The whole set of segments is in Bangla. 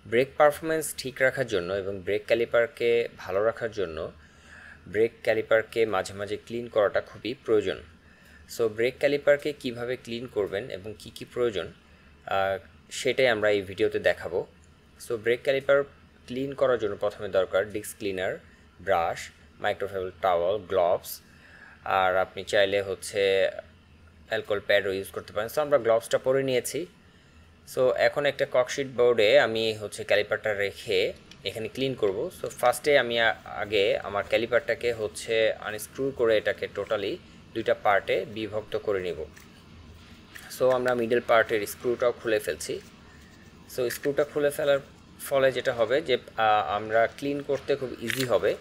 ব্রেক পারফরমেন্স ঠিক রাখার জন্য এবং ব্রেক ক্যালিপারকে ভালো রাখার জন্য ব্রেক ক্যালিপারকে মাঝে মাঝে ক্লিন করাটা খুবই প্রয়োজন। সো ব্রেক ক্যালিপারকে কিভাবে ক্লিন করবেন এবং কি কি প্রয়োজন সেটাই আমরা এই ভিডিওতে দেখাবো। সো ব্রেক ক্যালিপার ক্লিন করার জন্য প্রথমে দরকার disk cleaner, brush, microfibre towel, gloves, আর আপনি চাইলে অ্যালকোহল প্যাডও ইউজ করতে পারেন। সো আমরা গ্লোভসটা পরে নিয়েছি। সো এখন একটা ককশিট বোর্ডে আমি ক্যালিপারটা রেখে এখানে ক্লিন করব। সো ফার্স্টে আমি আগে আমার ক্যালিপারটাকে আনস্ক্রু করে এটাকে টোটালি দুইটা পার্টে বিভক্ত করে নিব। সো আমরা মিডল পার্টের স্ক্রুটাও খুলে ফেলছি। সো স্ক্রুটা খুলে ফেলার ফলে যেটা হবে যে আমরা ক্লিন করতে খুব ইজি হবে।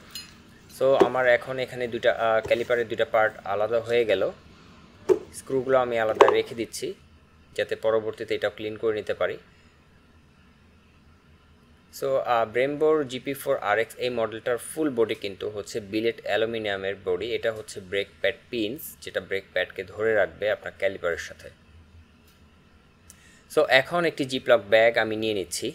সো আমার এখন এখানে ক্যালিপারের দুইটা পার্ট আলাদা হয়ে গেল। স্ক্রুগুলো আমি আলাদা রেখে দিচ্ছি যাতে পরবর্তীতে এটাও ক্লিন করে নিতে পারি। সো ব্রেমবোর GP4RX এই মডেলটার ফুল বডি কিন্তু বিলেট অ্যালুমিনিয়ামের বডি। এটা ব্রেক প্যাড পিনস, যেটা ব্রেক প্যাডকে ধরে রাখবে আপনার ক্যালিপারের সাথে। সো এখন একটি জিপলক ব্যাগ আমি নিয়ে নিচ্ছি।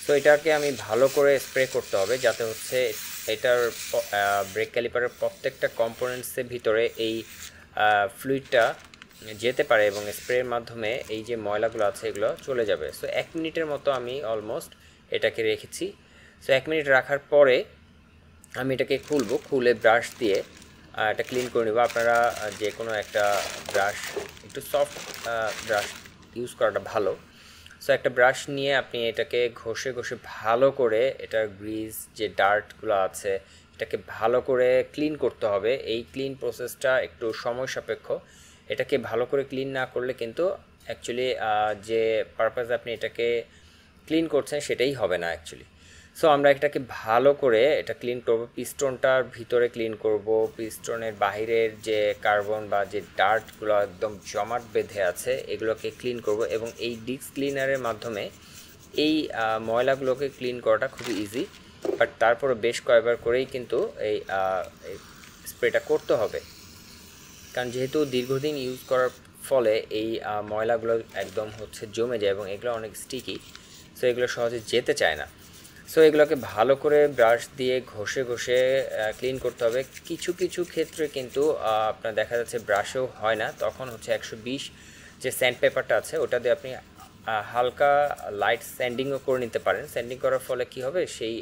সো এটাকে আমি ভালো করে স্প্রে করতে হবে যাতে এটার ব্রেক ক্যালিপারের প্রত্যেকটা কম্পোনেন্টসের ভিতরে এই ফ্লুইডটা যেতে পারে এবং স্প্রের মাধ্যমে এই যে ময়লাগুলো আছে এগুলো চলে যাবে। সো 1 মিনিটের মতো আমি অলমোস্ট এটাকে রেখেছি। সো 1 মিনিট রাখার পরে আমি এটাকে খুলে ব্রাশ দিয়ে এটা ক্লিন করে নেব। আপনারা যে কোনো একটা ব্রাশ, একটু সফট ব্রাশ ইউজ করাটা ভালো। সো একটা ব্রাশ নিয়ে আপনি এটাকে ঘষে ভালো করে এটার গ্রিজ যে ডার্টগুলো আছে এটাকে ভালো করে ক্লিন করতে হবে। এই ক্লিন প্রসেসটা একটু সময় সাপেক্ষ। এটাকে ভালো করে ক্লিন না করলে কিন্তু অ্যাকচুয়ালি যে পারপাসে আপনি এটাকে ক্লিন করছেন সেটাই হবে না অ্যাকচুয়ালি। সো আমরা এটাকে ভালো করে এটা ক্লিন করব। পিস্টনটার ভিতরে ক্লিন করব, পিস্টনের বাহিরের যে কার্বন বা যে ডার্টগুলো একদম জমাট বেঁধে আছে এগুলোকে ক্লিন করব এবং এই ডিস্ক ক্লিনারের মাধ্যমে এই ময়লাগুলোকে ক্লিন করাটা খুবই ইজি। বাট তারপরে বেশ কয়েকবার করেই কিন্তু এই স্প্রেটা করতে হবে, কারণ যেহেতু দীর্ঘদিন ইউজ করার ফলে এই ময়লাগুলো একদম জমে যায় এবং এগুলো অনেক স্টিকি। সো এগুলো সহজে যেতে চায় না। সো এগুলোকে ভালো করে ব্রাশ দিয়ে ঘষে ক্লিন করতে হবে। কিছু ক্ষেত্রে কিন্তু আপনার দেখা যাচ্ছে ব্রাশেও হয় না, তখন 120 যে স্যান্ড পেপারটা আছে ওটা দিয়ে আপনি হালকা লাইট স্যান্ডিংও করে নিতে পারেন। স্যান্ডিং করার ফলে কি হবে, সেই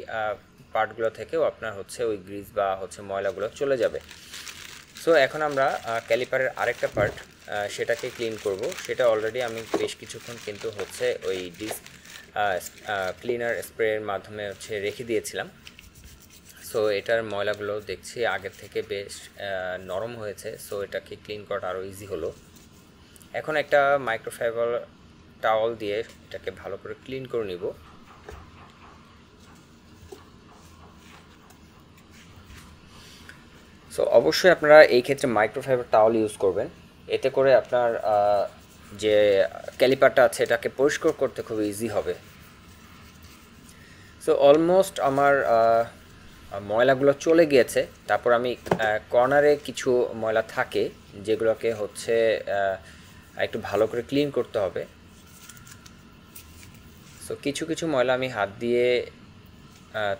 পার্টগুলো থেকেও আপনার ওই গ্রিজ বা ময়লাগুলো চলে যাবে। সো এখন আমরা ক্যালিপারের আরেকটা পার্ট সেটাকে ক্লিন করব। সেটা অলরেডি আমি বেশ কিছুক্ষণ কিন্তু ওই ডিস্ক ক্লিনার স্প্রের মাধ্যমে রেখে দিয়েছিলাম। সো এটার ময়লাগুলো দেখছি আগের থেকে বেশ নরম হয়েছে। সো এটাকে ক্লিন করাটা আরও ইজি হলো। এখন একটা মাইক্রোফাইবার টাওয়াল দিয়ে এটাকে ভালো করে ক্লিন করে নিব। সো অবশ্যই আপনারা এই ক্ষেত্রে মাইক্রোফাইবার টাওয়াল ইউজ করবেন, এতে করে আপনার যে ক্যালিপারটা আছে এটাকে পরিষ্কার করতে খুব ইজি হবে। সো অলমোস্ট আমার ময়লাগুলো চলে গিয়েছে। তারপর আমি কর্নারে কিছু ময়লা থাকে যেগুলোকে একটু ভালো করে ক্লিন করতে হবে। সো কিছু ময়লা আমি হাত দিয়ে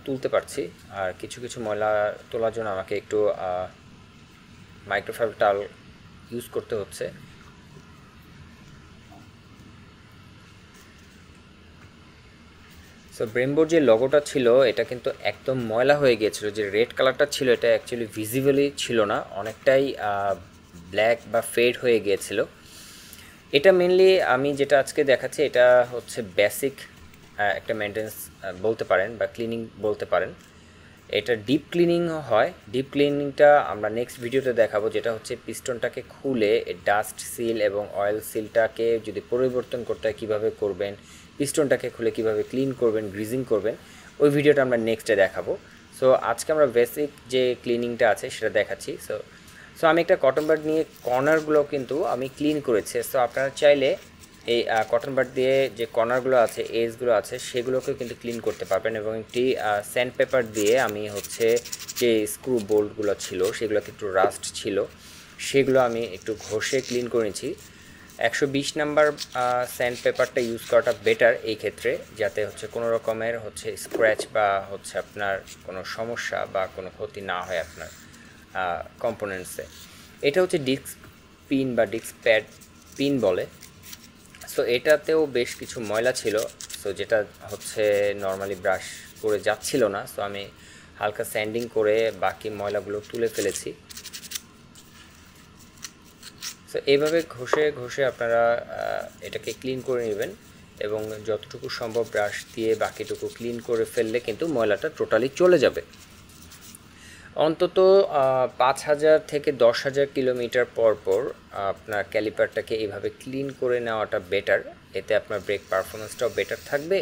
তুলতে পারছি, আর কিছু ময়লা তোলার জন্য আমাকে একটু মাইক্রোফাইবার টাওয়াল ইউজ করতে হচ্ছে। সো ব্রেমবোর যে লোগোটা ছিল এটা কিন্তু একদম ময়লা হয়ে গিয়েছিল। যে রেড কালারটা ছিল এটা অ্যাকচুয়ালি ভিজিবলি ছিল না, অনেকটাই ব্ল্যাক বা ফেড হয়ে গিয়েছিল। এটা মেনলি আমি যেটা আজকে দেখাচ্ছি এটা বেসিক একটা মেনটেন্স বলতে পারেন বা ক্লিনিং বলতে পারেন। এটা ডিপ ক্লিনিংও হয়। ডিপ ক্লিনিংটা আমরা নেক্সট ভিডিওতে দেখাবো, যেটা পিস্টনটাকে খুলে ডাস্ট সিল এবং অয়েল সিলটাকে যদি পরিবর্তন করতে হয় কীভাবে করবেন, পিস্টনটাকে খুলে কিভাবে ক্লিন করবেন, গ্রিজিং করবেন, ওই ভিডিওটা আমরা নেক্সটে দেখাবো। সো আজকে আমরা বেসিক যে ক্লিনিংটা আছে সেটা দেখাচ্ছি। সো সো আমি একটা কটন বাড নিয়ে কর্নারগুলো কিন্তু আমি ক্লিন করেছি। সো আপনারা চাইলে এই কটন বাড দিয়ে যে কর্নারগুলো আছে, এজগুলো আছে, সেগুলোকেও কিন্তু ক্লিন করতে পারবেন। এবং একটি স্যান্ড পেপার দিয়ে আমি হচ্ছে যে স্ক্রু বোল্টগুলো ছিল সেগুলোতে একটু রাস্ট ছিল, সেগুলো আমি একটু ঘষে ক্লিন করে নিয়েছি। 120 নাম্বার স্যান্ড পেপারটা ইউজ করাটা বেটার এই ক্ষেত্রে, যাতে হচ্ছে কোনো রকমের হচ্ছে স্ক্র্যাচ বা হচ্ছে আপনার কোনো সমস্যা বা কোনো ক্ষতি না হয় আপনার কম্পোনেন্টসে। এটা হচ্ছে ডিস্ক পিন বা ডিস্ক প্যাড পিন বলে। সো এটাতেও বেশ কিছু ময়লা ছিল, সো যেটা হচ্ছে নর্মালি ব্রাশ করে যাচ্ছিল না। সো আমি হালকা স্যান্ডিং করে বাকি ময়লাগুলো তুলে ফেলেছি। সো এইভাবে ঘষে ঘষে আপনারা এটাকে ক্লিন করে নেবেন এবং যতটুকু সম্ভব ব্রাশ দিয়ে বাকিটুকু ক্লিন করে ফেললে কিন্তু ময়লাটা টোটালি চলে যাবে। অন্তত 5000 থেকে 10,000 কিলোমিটার পর পর আপনার ক্যালিপারটাকে এইভাবে ক্লিন করে নেওয়াটা বেটার। এতে আপনার ব্রেক পারফরমেন্সটাও বেটার থাকবে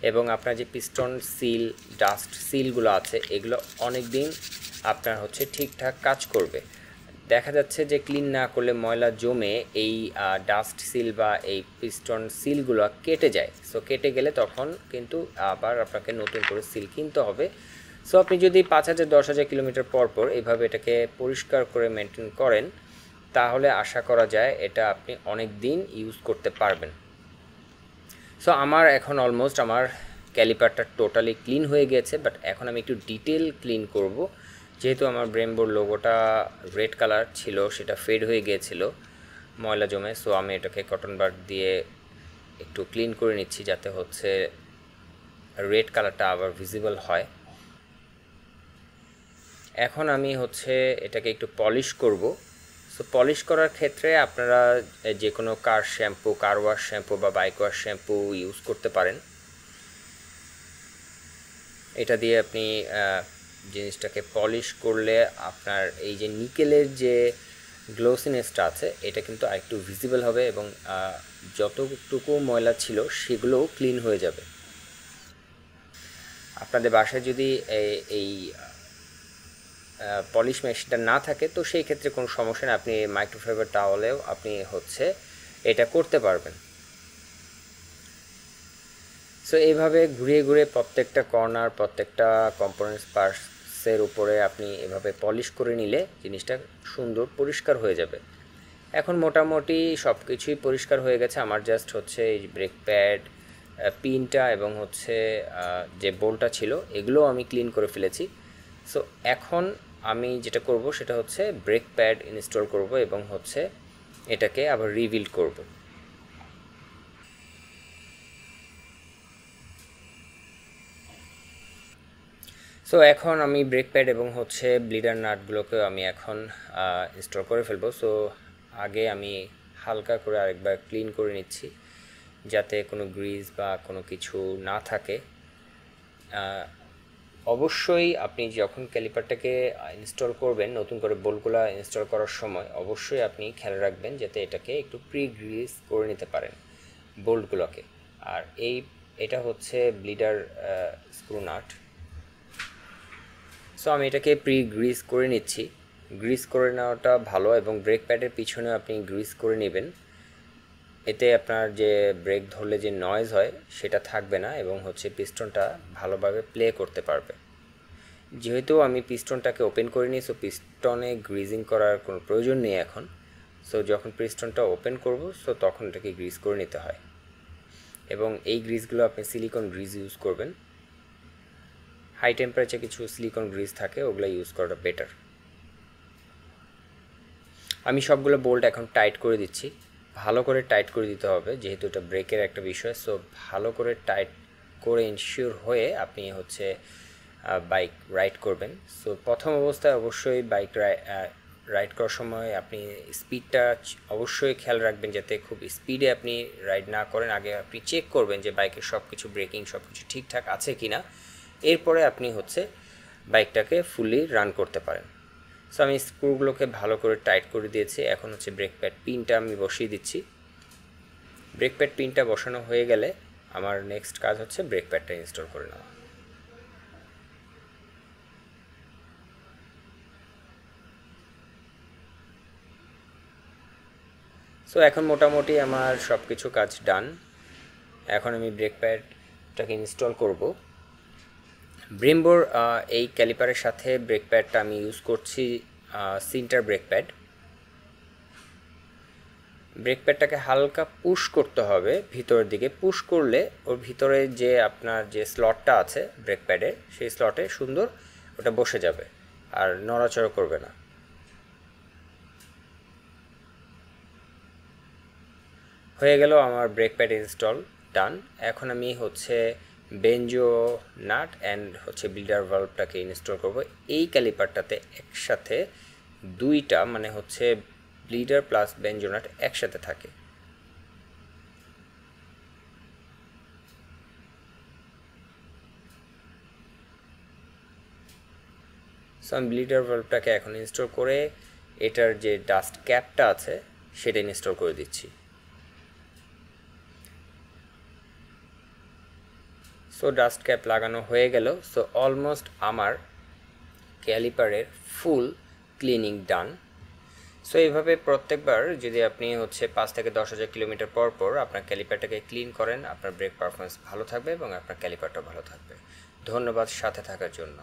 এবং আপনার যে পিস্টন সিল, ডাস্ট সিলগুলো আছে, এগুলো অনেক দিন আপনার হচ্ছে ঠিকঠাক কাজ করবে। দেখা যাচ্ছে যে ক্লিন না করলে ময়লা জমে এই ডাস্ট সিল বা এই পিস্টন সিলগুলো কেটে যায়। সো কেটে গেলে তখন কিন্তু আবার আপনাকে নতুন করে সিল কিনতে হবে। সো আপনি যদি 5000 10,000 কিলোমিটার পর পর এইভাবে এটাকে পরিষ্কার করে মেনটেন করেন, তাহলে আশা করা যায় এটা আপনি অনেক দিন ইউজ করতে পারবেন। সো আমার এখন অলমোস্ট আমার ক্যালিপারটা টোটালি ক্লিন হয়ে গেছে, বাট এখন আমি একটু ডিটেল ক্লিন করব। যেহেতু আমার ব্রেমবোর লোগোটা রেড কালার ছিল, সেটা ফেড হয়ে গিয়েছিল ময়লা জমে। সো আমি এটাকে কটন বাড দিয়ে একটু ক্লিন করে নিচ্ছি, যাতে হচ্ছে রেড কালারটা আবার ভিজিবল হয়। এখন আমি হচ্ছে এটাকে একটু পলিশ করব। সো পলিশ করার ক্ষেত্রে আপনারা যে কোনো কার শ্যাম্পু, কার ওয়াশ শ্যাম্পু বা বাইক ওয়াশ শ্যাম্পু ইউজ করতে পারেন। এটা দিয়ে আপনি জিনিসটাকে পলিশ করলে আপনার এই যে নিকেলের যে গ্লোসিনেসটা আছে, এটা কিন্তু আরেকটু ভিজিবল হবে এবং যতটুকু ময়লা ছিল সেগুলোও ক্লিন হয়ে যাবে। আপনাদের বাসায় যদি এই পলিশ মেশিনটা না থাকে, তো সেই ক্ষেত্রে কোনো সমস্যা নেই, আপনি মাইক্রোফাইবার টাওয়ালেও আপনি হচ্ছে এটা করতে পারবেন। সো এইভাবে ঘুরিয়ে ঘুরিয়ে প্রত্যেকটা কর্নার, প্রত্যেকটা কম্পোনেন্টস পার্টসের উপরে আপনি এভাবে পলিশ করে নিলে জিনিসটা সুন্দর পরিষ্কার হয়ে যাবে। এখন মোটামুটি সব কিছুই পরিষ্কার হয়ে গেছে। আমার জাস্ট হচ্ছে এই ব্রেক প্যাড, পিনটা এবং হচ্ছে যে বোল্টটা ছিল, এগুলো আমি ক্লিন করে ফেলেছি। সো এখন আমি যেটা করব সেটা হচ্ছে ব্রেক প্যাড ইনস্টল করব এবং হচ্ছে এটাকে আবার রিবিল্ড করব। সো এখন আমি ব্রেক প্যাড এবং হচ্ছে ব্লিডার নাটগুলোকে আমি এখন ইনস্টল করে ফেলবো। সো আগে আমি হালকা করে আরেকবার ক্লিন করে নিচ্ছি, যাতে কোনো গ্রিজ বা কোনো কিছু না থাকে। অবশ্যই আপনি যখন ক্যালিপারটাকে ইনস্টল করবেন, নতুন করে বোল্টগুলো ইনস্টল করার সময় অবশ্যই আপনি খেয়াল রাখবেন যাতে এটাকে একটু প্রি গ্রিজ করে নিতে পারেন বোল্টগুলোকে। আর এটা হচ্ছে ব্লিডার স্ক্রু নাট। সো আমি এটাকে প্রি গ্রিজ করে নিচ্ছি। গ্রিজ করে নেওয়াটা ভালো এবং ব্রেক প্যাডের পিছনে আপনি গ্রিজ করে নেবেন। এতে আপনার যে ব্রেক ধরলে যে নয়েজ হয় সেটা থাকবে না এবং হচ্ছে পিস্টনটা ভালোভাবে প্লে করতে পারবে। যেহেতু আমি পিস্টনটাকে ওপেন করিনি, সো পিস্টনে গ্রিজিং করার কোনো প্রয়োজন নেই এখন। সো যখন পিস্টনটা ওপেন করব, সো তখন এটাকে গ্রিজ করে নিতে হয় এবং এই গ্রিজগুলো আপনি সিলিকন গ্রিজ ইউজ করবেন। হাই টেম্পারেচারে কিছু সিলিকন গ্রিজ থাকে, ওগুলো ইউজ করাটা বেটার। আমি সবগুলো বোল্ট এখন টাইট করে দিচ্ছি। ভালো করে টাইট করে দিতে হবে, যেহেতু এটা ব্রেকের একটা বিষয়। সো ভালো করে টাইট করে ইনশিওর হয়ে আপনি হচ্ছে বাইক রাইড করবেন। সো প্রথম অবস্থায় অবশ্যই বাইক রাইড করার সময় আপনি স্পিডটা অবশ্যই খেয়াল রাখবেন, যাতে খুব স্পিডে আপনি রাইড না করেন। আগে আপনি চেক করবেন যে বাইকের সব কিছু ব্রেকিং সব কিছু ঠিকঠাক আছে কি না, এরপরে আপনি হচ্ছে বাইকটাকে ফুলি রান করতে পারেন। সো আমি স্ক্রুগুলোকে ভালো করে টাইট করে দিয়েছি। এখন হচ্ছে ব্রেক প্যাড পিনটা আমি বসিয়ে দিচ্ছি। ব্রেক প্যাড পিনটা বসানো হয়ে গেলে আমার নেক্সট কাজ হচ্ছে ব্রেক প্যাডটা ইনস্টল করে নেওয়া। সো এখন মোটামুটি আমার সব কিছু কাজ ডান। এখন আমি ব্রেক প্যাডটাকে ইনস্টল করব। ব্রিমবোর এই ক্যালিপারের সাথে ব্রেক প্যাডটা আমি ইউজ করছি সিন্টার ব্রেক প্যাড। ব্রেক প্যাডটাকে হালকা পুশ করতে হবে ভিতরের দিকে। পুশ করলে ওর ভিতরে যে আপনার যে স্লটটা আছে ব্রেক প্যাডের, সেই স্লটে সুন্দর ওটা বসে যাবে আর নড়াচড়া করবে না। হয়ে গেল আমার ব্রেক প্যাড ইনস্টল ডান। এখন আমি হচ্ছে বেঞ্জো নাট অ্যান্ড হচ্ছে বিল্ডার ভালভটাকে ইনস্টল করব। এই ক্যালিপারটাতে একসাথে দুইটা মানে হচ্ছে ব্লিডার প্লাস বেঞ্জো নাট একসাথে থাকে। সো আমি ব্লিডার ভালভটাকে এখন ইনস্টল করে এটার যে ডাস্ট ক্যাপটা আছে সেটা ইনস্টল করে দিচ্ছি। সো ডাস্ট ক্যাপ লাগানো হয়ে গেল। সো অলমোস্ট আমার ক্যালিপারের ফুল ক্লিনিং ডান। সো এইভাবে প্রত্যেকবার যদি আপনি হচ্ছে 5 থেকে 10,000 কিলোমিটার পর পর আপনার ক্যালিপারটাকে ক্লিন করেন, আপনার ব্রেক পারফরমেন্স ভালো থাকবে এবং আপনার ক্যালিপারটাও ভালো থাকবে। ধন্যবাদ সাথে থাকার জন্য।